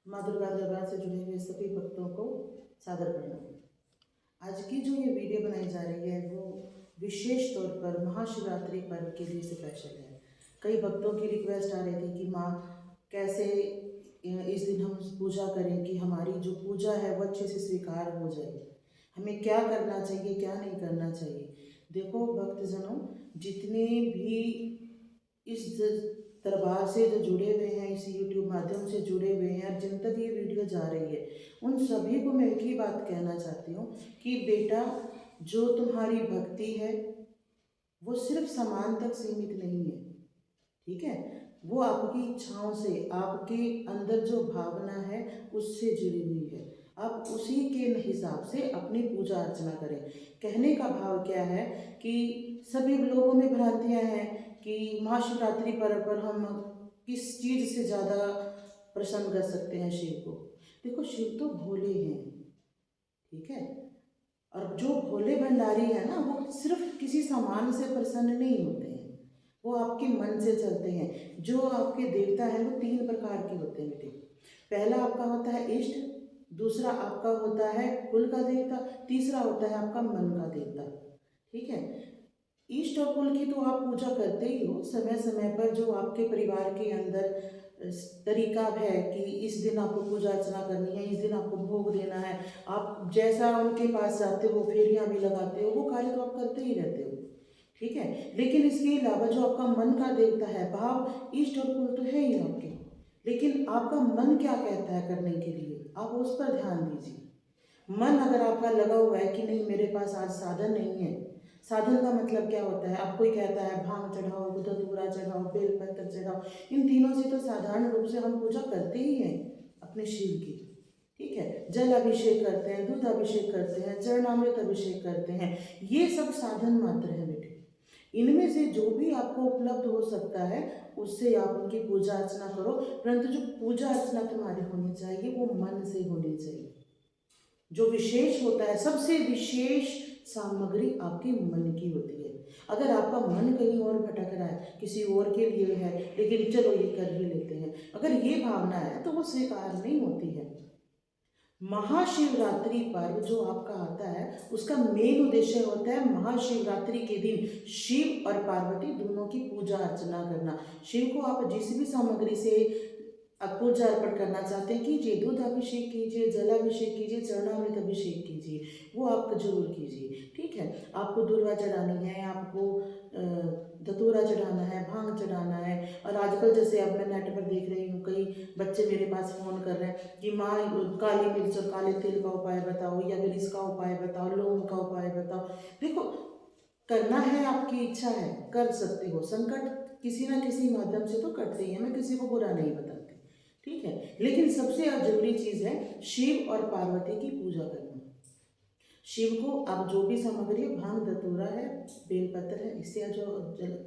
माँ दुर्गा दरबार से जुड़े हुए सभी भक्तों को सादर प्रणाम। आज की जो ये वीडियो बनाई जा रही है वो विशेष तौर पर महाशिवरात्रि पर्व के लिए स्पेशल है। कई भक्तों की रिक्वेस्ट आ रही थी कि माँ कैसे इस दिन हम पूजा करें कि हमारी जो पूजा है वो अच्छे से स्वीकार हो जाए, हमें क्या करना चाहिए क्या नहीं करना चाहिए। देखो भक्तजनों, जितने भी इस दरबार से जो जुड़े हुए हैं, इस यूट्यूब माध्यम से जुड़े हुए हैं और जिन तक ये वीडियो जा रही है, उन सभी को मैं एक ही बात कहना चाहती हूँ कि बेटा, जो तुम्हारी भक्ति है वो सिर्फ सामान तक सीमित नहीं है, ठीक है। वो आपकी इच्छाओं से, आपके अंदर जो भावना है उससे जुड़ी हुई है। आप उसी के हिसाब से अपनी पूजा अर्चना करें। कहने का भाव क्या है कि सभी लोगों में भ्रांतियां हैं कि महाशिवरात्रि पर्व पर हम किस चीज़ से ज़्यादा प्रसन्न कर सकते हैं शिव को। देखो, शिव तो भोले हैं, ठीक है। और जो भोले भंडारी है ना, वो सिर्फ किसी सामान से प्रसन्न नहीं होते हैं, वो आपके मन से चलते हैं। जो आपके देवता हैं वो तीन प्रकार के होते हैं बेटे। पहला आपका होता है इष्ट, दूसरा आपका होता है कुल का देवता, तीसरा होता है आपका मन का देवता, ठीक है। इष्ट और कुल की तो आप पूजा करते ही हो समय समय पर। जो आपके परिवार के अंदर तरीका है कि इस दिन आपको पूजा अर्चना करनी है, इस दिन आपको भोग देना है, आप जैसा उनके पास जाते हो, फेरियां भी लगाते हो, वो कार्य तो आप करते ही रहते हो, ठीक है। लेकिन इसके अलावा जो आपका मन का देवता है, भाव इष्ट और कुल तो है ही आपके, लेकिन आपका मन क्या कहता है करने के लिए, आप उस पर ध्यान दीजिए। मन अगर आपका लगा हुआ है कि नहीं मेरे पास आज साधन नहीं है, साधन का मतलब क्या होता है, आप कोई कहता है भांग चढ़ाओ, धतूरा चढ़ाओ, बेलपत्र चढ़ाओ, इन तीनों से तो साधारण रूप से हम पूजा करते ही हैं अपने शिव की, ठीक है। जल अभिषेक करते हैं, दूध अभिषेक करते हैं, चरणामृत अभिषेक करते हैं, ये सब साधन मात्र है बेटे। इनमें से जो भी आपको उपलब्ध हो सकता है उससे आप उनकी पूजा अर्चना करो, परंतु जो पूजा अर्चना तुम्हारी होनी चाहिए वो मन से होनी चाहिए। जो विशेष होता है, सबसे विशेष सामग्री आपके मन की होती है। अगर आपका मन कहीं और भटक रहा है, किसी और के लिए है, लेकिन चलो ये कर ही लेते हैं, अगर ये भावना है तो वो स्वीकार नहीं होती है। महाशिवरात्रि पर्व जो आपका आता है उसका मेन उद्देश्य होता है महाशिवरात्रि के दिन शिव और पार्वती दोनों की पूजा अर्चना करना। शिव को आप जिस भी सामग्री से आप पूजा अर्पण करना चाहते हैं कीजिए, दूध अभिषेक कीजिए, जल अभिषेक कीजिए, चरणामृत अभिषेक कीजिए, वो आप जरूर कीजिए, ठीक है। आपको दूर्वा चढ़ानी है, आपको धतूरा चढ़ाना है, भांग चढ़ाना है। और आजकल जैसे अब मैं नेट पर देख रही हूँ, कई बच्चे मेरे पास फ़ोन कर रहे हैं कि माँ काली मिर्च और काले तिल का उपाय बताओ, या फिर इसका उपाय बताओ, लौंग का उपाय बताओ। देखो, करना है आपकी इच्छा है, कर सकते हो। संकट किसी ना किसी माध्यम से तो कटते ही है, मैं किसी को बुरा नहीं बताती, ठीक है। लेकिन सबसे जरूरी चीज है शिव और पार्वती की पूजा करना। शिव को आप जो भी सामग्री है, भांग धतूरा है, बेलपत्र है, इससे जो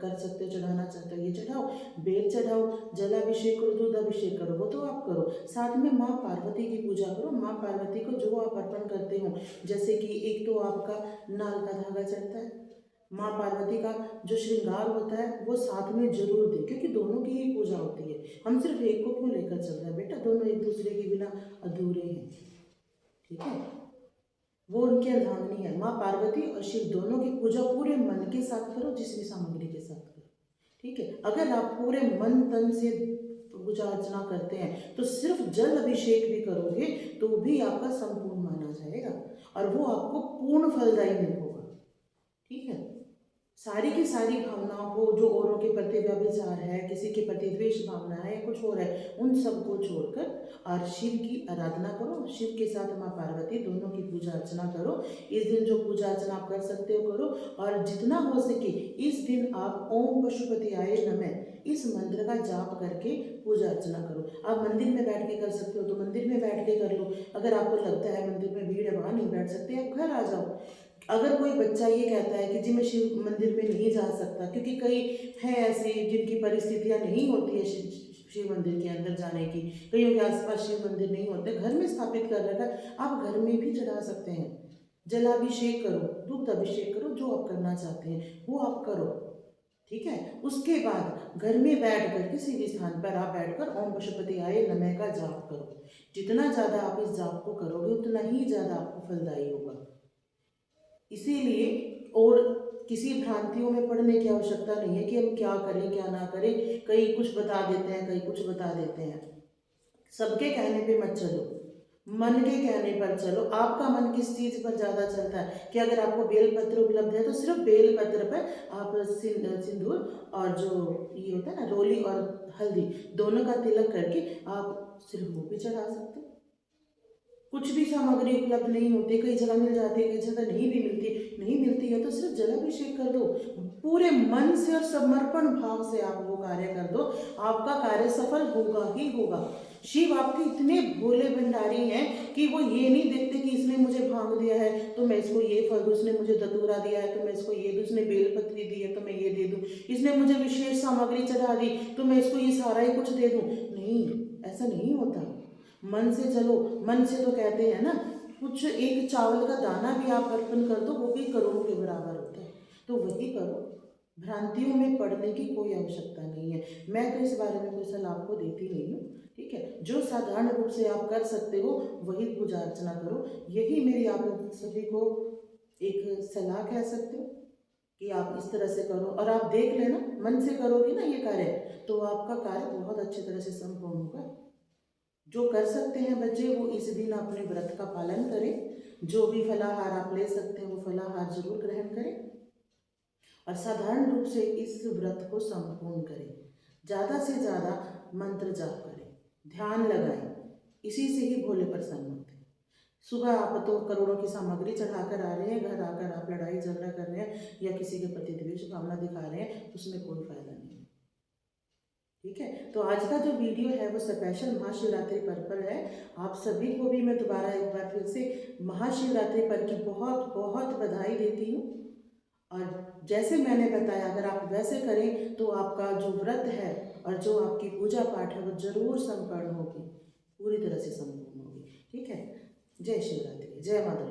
कर सकते हो, चढ़ाना चाहते हो ये चढ़ाओ, बेल चढ़ाओ, जलाभिषेक करो, दूध अभिषेक करो, वो तो आप करो। साथ में माँ पार्वती की पूजा करो। माँ पार्वती को जो आप अर्पण करते हो, जैसे कि एक तो आपका नाल का धागा चढ़ता है, माँ पार्वती का जो श्रृंगार होता है वो साथ में जरूर दें, क्योंकि दोनों की ही पूजा होती है। हम सिर्फ एक को क्यों लेकर चल रहे हैं बेटा, दोनों एक दूसरे के बिना अधूरे हैं, ठीक है। वो उनकी अर्धांगिनी है, माँ पार्वती और शिव दोनों की पूजा पूरे मन के साथ करो, जिस भी सामग्री के साथ करो, ठीक है। अगर आप पूरे मन तन से पूजा अर्चना करते हैं तो सिर्फ जल अभिषेक भी करोगे तो भी आपका संपूर्ण माना जाएगा और वो आपको पूर्ण फलदायी नहीं होगा, ठीक है। सारी की सारी भावनाओं को, जो औरों के प्रति व्यभिचार है, किसी के प्रति द्वेष भावना है या कुछ और है, उन सबको छोड़कर और शिव की आराधना करो। शिव के साथ माँ पार्वती दोनों की पूजा अर्चना करो। इस दिन जो पूजा अर्चना आप कर सकते हो करो, और जितना हो सके इस दिन आप ओम पशुपतियाय नमः इस मंत्र का जाप करके पूजा अर्चना करो। आप मंदिर में बैठ के कर सकते हो तो मंदिर में बैठ के कर लो। अगर आपको लगता है मंदिर में भीड़ है, वहाँ नहीं बैठ सकते, आप घर आ जाओ। अगर कोई बच्चा ये कहता है कि जी मैं शिव मंदिर में नहीं जा सकता, क्योंकि कई हैं ऐसे जिनकी परिस्थितियां नहीं होती है शिव मंदिर के अंदर जाने की, कईयों के आसपास शिव मंदिर नहीं होते, घर में स्थापित कर रखा है, आप घर में भी चढ़ा सकते हैं। जलाभिषेक करो, दूध अभिषेक करो, जो आप करना चाहते हैं वो आप करो, ठीक है। उसके बाद घर में बैठकर किसी भी स्थान पर आप बैठकर ओम पशुपतियाय नमः का जाप करो। जितना ज़्यादा आप इस जाप को करोगे उतना ही ज़्यादा आपको फलदायी होगा। इसीलिए और किसी भ्रांतियों में पड़ने की आवश्यकता नहीं है कि हम क्या करें क्या ना करें। कई कुछ बता देते हैं, कई कुछ बता देते हैं। सबके कहने पे मत चलो, मन के कहने पर चलो। आपका मन किस चीज़ पर ज़्यादा चलता है कि अगर आपको बेलपत्र उपलब्ध है तो सिर्फ बेलपत्र पर आप सिंदूर और जो ये होता है ना रोली और हल्दी दोनों का तिलक करके आप सिर्फ वो भी चढ़ा सकते हो। कुछ भी सामग्री उपलब्ध नहीं होती, कई जगह मिल जाती है, कई जगह नहीं मिलती है तो सिर्फ जलाभिषेक कर दो। पूरे मन से और समर्पण भाव से आप वो कार्य कर दो, आपका कार्य सफल होगा ही होगा। शिव आपके इतने भोले भंडारी हैं कि वो ये नहीं देखते कि इसने मुझे भांग दिया है तो मैं इसको ये फल दूँ, इसने मुझे धतूरा दिया है तो मैं इसको ये दूँ, इसने बेलपत्री दी है तो मैं ये दे दूँ, इसने मुझे विशेष सामग्री चढ़ा दी तो मैं इसको ये सारा ही कुछ दे दूँ। नहीं, ऐसा नहीं होता। मन से चलो। मन से तो कहते हैं ना, कुछ एक चावल का दाना भी आप अर्पण कर दो वो भी करोड़ों के बराबर होता है, तो वही करो। भ्रांतियों में पड़ने की कोई आवश्यकता नहीं है। मैं तो इस बारे में कोई सलाह आपको देती नहीं हूँ, ठीक है। जो साधारण रूप से आप कर सकते हो वही पूजा अर्चना करो। यही मेरी आप सभी को एक सलाह कह सकते हो कि आप इस तरह से करो। और आप देख लेना, मन से करोगे ना ये कार्य तो आपका कार्य बहुत अच्छी तरह से संपूर्ण होगा। जो कर सकते हैं बच्चे वो इस दिन अपने व्रत का पालन करें। जो भी फलाहार आप ले सकते हैं वो फलाहार जरूर ग्रहण करें और साधारण रूप से इस व्रत को संपूर्ण करें। ज़्यादा से ज़्यादा मंत्र जाप करें, ध्यान लगाएं। इसी से ही भोले प्रसन्न होते हैं। सुबह आप तो करोड़ों की सामग्री चढ़ाकर आ रहे हैं, घर आकर आप लड़ाई झगड़ा कर रहे हैं या किसी के प्रति द्वेष भावना दिखा रहे हैं, उसमें कोई फायदा नहीं। ठीक है, तो आज का जो वीडियो है वो स्पेशल महाशिवरात्रि पर्व पर है। आप सभी को भी मैं दोबारा एक बार फिर से महाशिवरात्रि पर्व की बहुत बहुत बधाई देती हूँ। और जैसे मैंने बताया अगर आप वैसे करें तो आपका जो व्रत है और जो आपकी पूजा पाठ है वो जरूर संपन्न होगी, पूरी तरह से संपूर्ण होगी। ठीक है, जय शिवरात्रि, जय माता।